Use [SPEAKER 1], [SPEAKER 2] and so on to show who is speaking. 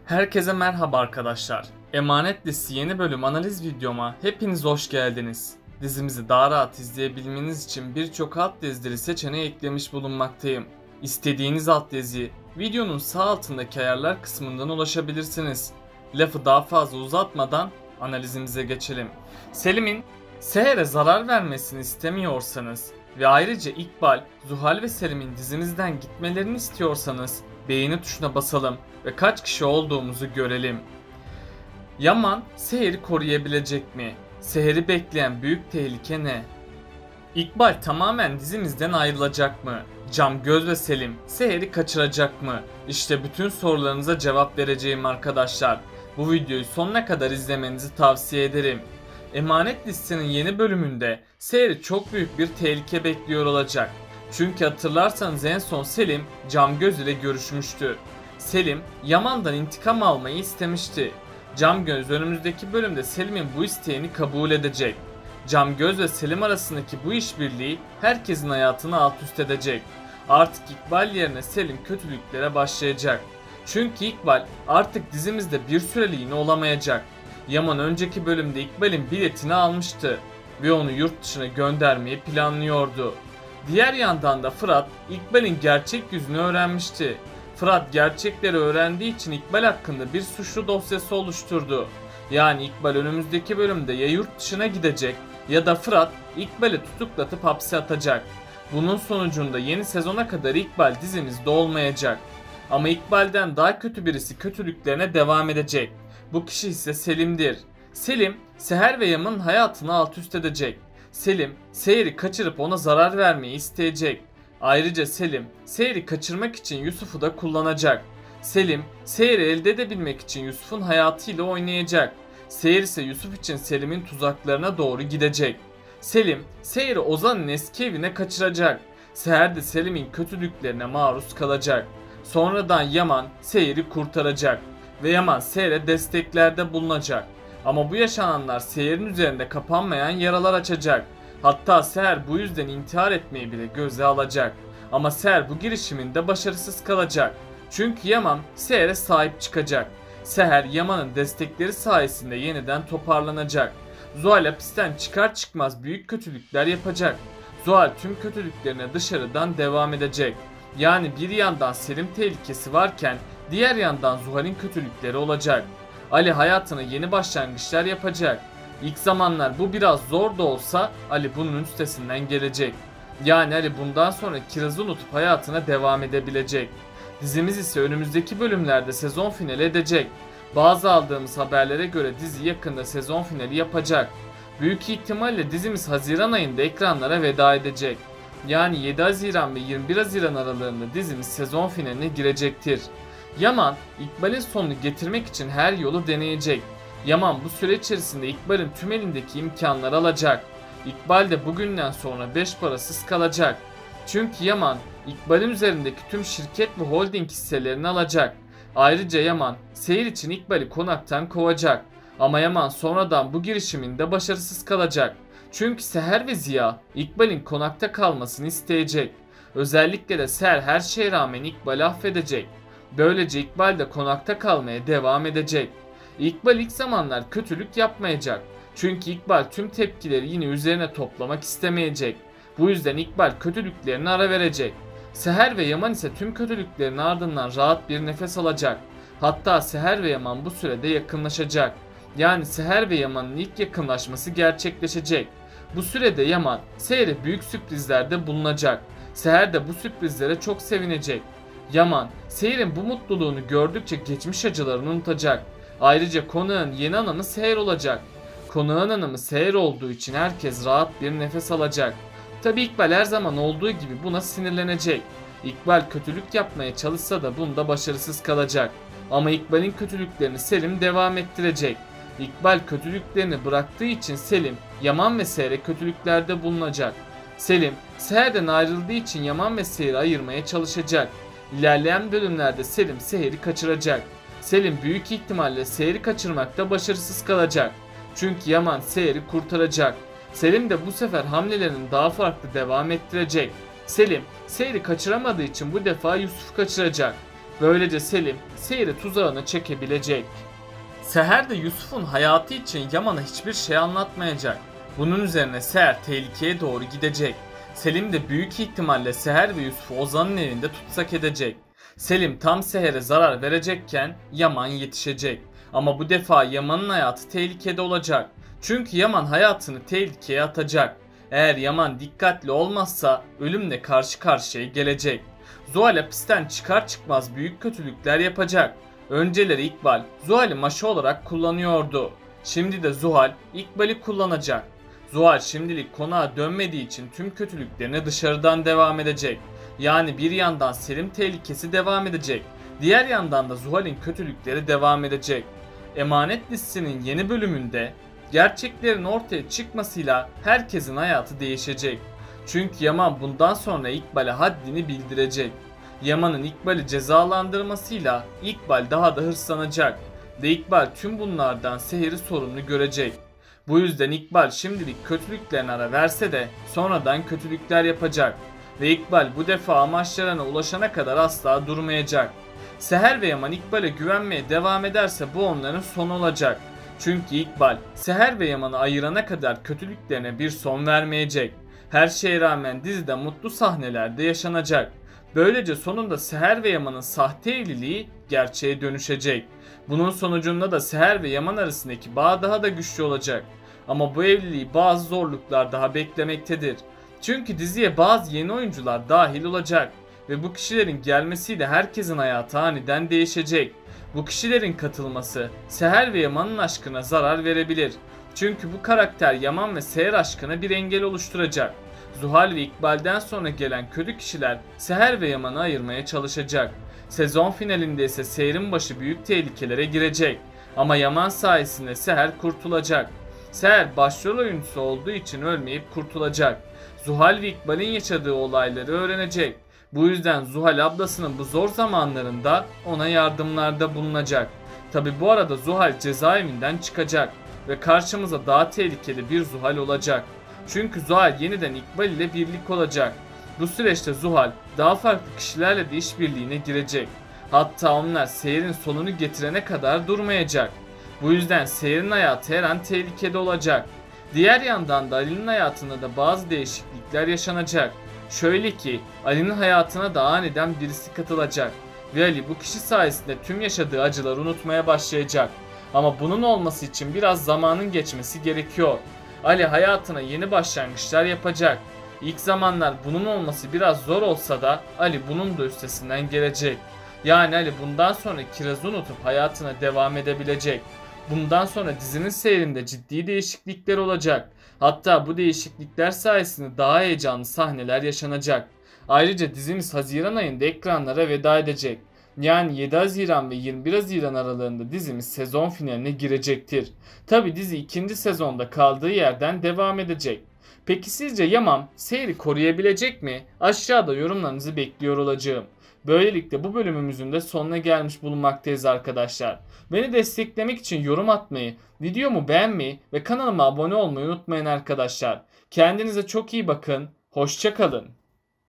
[SPEAKER 1] Herkese merhaba arkadaşlar. Emanet Listesi yeni bölüm analiz videoma hepiniz hoş geldiniz. Dizimizi daha rahat izleyebilmeniz için birçok alt yazıları seçeneği eklemiş bulunmaktayım. İstediğiniz alt yazıyı videonun sağ altındaki ayarlar kısmından ulaşabilirsiniz. Lafı daha fazla uzatmadan analizimize geçelim. Selim'in Seher'e zarar vermesini istemiyorsanız ve ayrıca İkbal, Zuhal ve Selim'in dizimizden gitmelerini istiyorsanız beğeni tuşuna basalım ve kaç kişi olduğumuzu görelim. Yaman Seher'i koruyabilecek mi? Seher'i bekleyen büyük tehlike ne? İkbal tamamen dizimizden ayrılacak mı? Camgöz ve Selim Seher'i kaçıracak mı? İşte bütün sorularınıza cevap vereceğim arkadaşlar. Bu videoyu sonuna kadar izlemenizi tavsiye ederim. Emanet Listenin yeni bölümünde Seher'i çok büyük bir tehlike bekliyor olacak. Çünkü hatırlarsanız en son Selim Camgöz ile görüşmüştü. Selim Yaman'dan intikam almayı istemişti. Camgöz önümüzdeki bölümde Selim'in bu isteğini kabul edecek. Camgöz ve Selim arasındaki bu işbirliği herkesin hayatını alt üst edecek. Artık İkbal yerine Selim kötülüklere başlayacak. Çünkü İkbal artık dizimizde bir süreliğine olamayacak. Yaman önceki bölümde İkbal'in biletini almıştı ve onu yurt dışına göndermeyi planlıyordu. Diğer yandan da Fırat İkbal'in gerçek yüzünü öğrenmişti. Fırat gerçekleri öğrendiği için İkbal hakkında bir suçlu dosyası oluşturdu. Yani İkbal önümüzdeki bölümde ya yurt dışına gidecek ya da Fırat İkbal'i tutuklatıp hapse atacak. Bunun sonucunda yeni sezona kadar İkbal dizimizde olmayacak. Ama İkbal'den daha kötü birisi kötülüklerine devam edecek. Bu kişi ise Selim'dir. Selim, Seher ve Yaman'ın hayatını alt üst edecek. Selim, Seher'i kaçırıp ona zarar vermeyi isteyecek. Ayrıca Selim, Seher'i kaçırmak için Yusuf'u da kullanacak. Selim, Seher'i elde edebilmek için Yusuf'un hayatıyla oynayacak. Seher ise Yusuf için Selim'in tuzaklarına doğru gidecek. Selim, Seher'i Ozan'ın eski evine kaçıracak. Seher de Selim'in kötülüklerine maruz kalacak. Sonradan Yaman, Seher'i kurtaracak. Ve Yaman, Seher'e desteklerde bulunacak. Ama bu yaşananlar Seher'in üzerinde kapanmayan yaralar açacak. Hatta Seher bu yüzden intihar etmeyi bile göze alacak. Ama Seher bu girişiminde başarısız kalacak. Çünkü Yaman Seher'e sahip çıkacak. Seher Yaman'ın destekleri sayesinde yeniden toparlanacak. Zuhal hapisten çıkar çıkmaz büyük kötülükler yapacak. Zuhal tüm kötülüklerine dışarıdan devam edecek. Yani bir yandan Selim tehlikesi varken diğer yandan Zuhal'in kötülükleri olacak. Ali hayatına yeni başlangıçlar yapacak. İlk zamanlar bu biraz zor da olsa Ali bunun üstesinden gelecek. Yani Ali bundan sonra Kiraz'ı unutup hayatına devam edebilecek. Dizimiz ise önümüzdeki bölümlerde sezon finali edecek. Bazı aldığımız haberlere göre dizi yakında sezon finali yapacak. Büyük ihtimalle dizimiz Haziran ayında ekranlara veda edecek. Yani 7 Haziran ve 21 Haziran aralığında dizimiz sezon finaline girecektir. Yaman, İkbal'in sonunu getirmek için her yolu deneyecek. Yaman bu süre içerisinde İkbal'in tüm elindeki imkanları alacak. İkbal de bugünden sonra beş parasız kalacak. Çünkü Yaman, İkbal'in üzerindeki tüm şirket ve holding hisselerini alacak. Ayrıca Yaman, Seher için İkbal'i konaktan kovacak. Ama Yaman sonradan bu girişiminde başarısız kalacak. Çünkü Seher ve Ziya, İkbal'in konakta kalmasını isteyecek. Özellikle de Seher her şeye rağmen İkbal'i affedecek. Böylece İkbal de konakta kalmaya devam edecek. İkbal ilk zamanlar kötülük yapmayacak. Çünkü İkbal tüm tepkileri yine üzerine toplamak istemeyecek. Bu yüzden İkbal kötülüklerine ara verecek. Seher ve Yaman ise tüm kötülüklerin ardından rahat bir nefes alacak. Hatta Seher ve Yaman bu sürede yakınlaşacak. Yani Seher ve Yaman'ın ilk yakınlaşması gerçekleşecek. Bu sürede Yaman, Seher'e büyük sürprizlerde bulunacak. Seher de bu sürprizlere çok sevinecek. Yaman, Seher'in bu mutluluğunu gördükçe geçmiş acılarını unutacak. Ayrıca konağın yeni hanımı Seher olacak. Konağın hanımı Seher olduğu için herkes rahat bir nefes alacak. Tabi İkbal her zaman olduğu gibi buna sinirlenecek. İkbal kötülük yapmaya çalışsa da bunda başarısız kalacak. Ama İkbal'in kötülüklerini Selim devam ettirecek. İkbal kötülüklerini bıraktığı için Selim, Yaman ve Seher'e kötülüklerde bulunacak. Selim, Seher'den ayrıldığı için Yaman ve Seher'i ayırmaya çalışacak. İlerleyen bölümlerde Selim Seher'i kaçıracak. Selim büyük ihtimalle Seher'i kaçırmakta başarısız kalacak. Çünkü Yaman Seher'i kurtaracak. Selim de bu sefer hamlelerini daha farklı devam ettirecek. Selim, Seher'i kaçıramadığı için bu defa Yusuf'u kaçıracak. Böylece Selim seyri tuzağına çekebilecek. Seher de Yusuf'un hayatı için Yaman'a hiçbir şey anlatmayacak. Bunun üzerine Seher tehlikeye doğru gidecek. Selim de büyük ihtimalle Seher ve Yusuf'u Ozan'ın evinde tutsak edecek. Selim tam Seher'e zarar verecekken Yaman yetişecek. Ama bu defa Yaman'ın hayatı tehlikede olacak. Çünkü Yaman hayatını tehlikeye atacak. Eğer Yaman dikkatli olmazsa ölümle karşı karşıya gelecek. Zuhal hapisten çıkar çıkmaz büyük kötülükler yapacak. Önceleri İkbal Zuhal'i maşa olarak kullanıyordu. Şimdi de Zuhal İkbal'i kullanacak. Zuhal şimdilik konağa dönmediği için tüm kötülüklerine dışarıdan devam edecek. Yani bir yandan Selim tehlikesi devam edecek. Diğer yandan da Zuhal'in kötülükleri devam edecek. Emanet dizisinin yeni bölümünde gerçeklerin ortaya çıkmasıyla herkesin hayatı değişecek. Çünkü Yaman bundan sonra İkbal'e haddini bildirecek. Yaman'ın İkbal'i cezalandırmasıyla İkbal daha da hırslanacak ve İkbal tüm bunlardan Seher'i sorumlu görecek. Bu yüzden İkbal şimdilik kötülüklerine ara verse de sonradan kötülükler yapacak ve İkbal bu defa amaçlarına ulaşana kadar asla durmayacak. Seher ve Yaman İkbal'e güvenmeye devam ederse bu onların sonu olacak. Çünkü İkbal Seher ve Yaman'ı ayırana kadar kötülüklerine bir son vermeyecek. Her şeye rağmen dizide mutlu sahnelerde yaşanacak. Böylece sonunda Seher ve Yaman'ın sahte evliliği gerçeğe dönüşecek. Bunun sonucunda da Seher ve Yaman arasındaki bağ daha da güçlü olacak. Ama bu evliliği bazı zorluklar daha beklemektedir. Çünkü diziye bazı yeni oyuncular dahil olacak ve bu kişilerin gelmesiyle herkesin hayatı aniden değişecek. Bu kişilerin katılması Seher ve Yaman'ın aşkına zarar verebilir. Çünkü bu karakter Yaman ve Seher aşkına bir engel oluşturacak. Zuhal ve İkbal'den sonra gelen kötü kişiler Seher ve Yaman'ı ayırmaya çalışacak. Sezon finalinde ise Seher'in başı büyük tehlikelere girecek. Ama Yaman sayesinde Seher kurtulacak. Seher başrol oyuncusu olduğu için ölmeyip kurtulacak. Zuhal ve İkbal'in yaşadığı olayları öğrenecek. Bu yüzden Zuhal ablasının bu zor zamanlarında ona yardımlarda bulunacak. Tabi bu arada Zuhal cezaevinden çıkacak ve karşımıza daha tehlikeli bir Zuhal olacak. Çünkü Zuhal yeniden İkbal ile birlik olacak. Bu süreçte Zuhal daha farklı kişilerle de işbirliğine girecek. Hatta onlar Seher'in sonunu getirene kadar durmayacak. Bu yüzden Seher'in hayatı her an tehlikede olacak. Diğer yandan da Ali'nin hayatında da bazı değişiklikler yaşanacak. Şöyle ki Ali'nin hayatına da aniden birisi katılacak ve Ali bu kişi sayesinde tüm yaşadığı acıları unutmaya başlayacak. Ama bunun olması için biraz zamanın geçmesi gerekiyor. Ali hayatına yeni başlangıçlar yapacak. İlk zamanlar bunun olması biraz zor olsa da Ali bunun da üstesinden gelecek. Yani Ali bundan sonra Kiraz'ı unutup hayatına devam edebilecek. Bundan sonra dizinin seyrinde ciddi değişiklikler olacak. Hatta bu değişiklikler sayesinde daha heyecanlı sahneler yaşanacak. Ayrıca dizimiz Haziran ayında ekranlara veda edecek. Yani 7 Haziran ve 21 Haziran aralığında dizimiz sezon finaline girecektir. Tabi dizi ikinci sezonda kaldığı yerden devam edecek. Peki sizce Yaman seyri koruyabilecek mi? Aşağıda yorumlarınızı bekliyor olacağım. Böylelikle bu bölümümüzün de sonuna gelmiş bulunmaktayız arkadaşlar. Beni desteklemek için yorum atmayı, videomu beğenmeyi ve kanalıma abone olmayı unutmayın arkadaşlar. Kendinize çok iyi bakın, hoşça kalın.